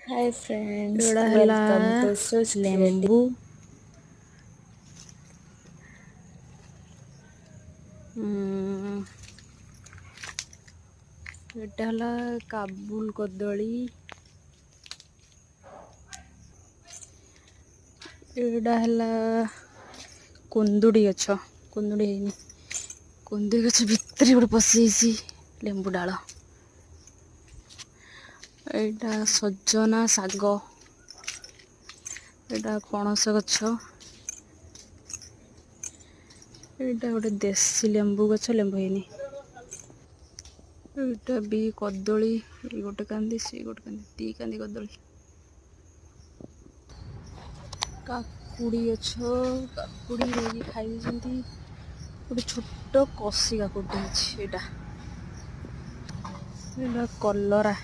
Hi friends, ଏଗୁଡ଼ା ହେଲା welcome to Srushti. ଲେମ୍ବୁ। ଏଟା ହେଲା କାବୁଲ କଦଳୀ। ଏଇଟା ହେଲା କୁନ୍ଦୁଡ଼ି ଗଛ। କୁନ୍ଦୁଡ଼ି ହେଇନି, କୁନ୍ଦୁଡ଼ି ଗଛ ଭିତରେ ଗୋଟେ ପଶିଯାଇଛି ଲେମ୍ବୁ ଡାଳ। ଏଇଟା ସଜନା ଶାଗ। ଏଇଟା ପଣସ ଗଛ। ଏଇଟା ଗୋଟେ ଦେଶୀ ଲେମ୍ବୁ ଗଛ, ଲେମ୍ବୁ ହେଇନି। ଏଇଟା ବି କଦଳୀ, ଏଇ ଗୋଟେ କାନ୍ଦି, ସେ ଗୋଟେ କାନ୍ଦି, ଦି କାନ୍ଦି କଦଳୀ। କାକୁଡ଼ି ଗଛ, କାକୁଡ଼ି ନେଇକି ଖାଇ ଦେଇଛନ୍ତି। ଗୋଟେ ଛୋଟ କଷି କାକୁଡ଼ିଟେ ହେଇଛି। ଏଇଟା କଲରା।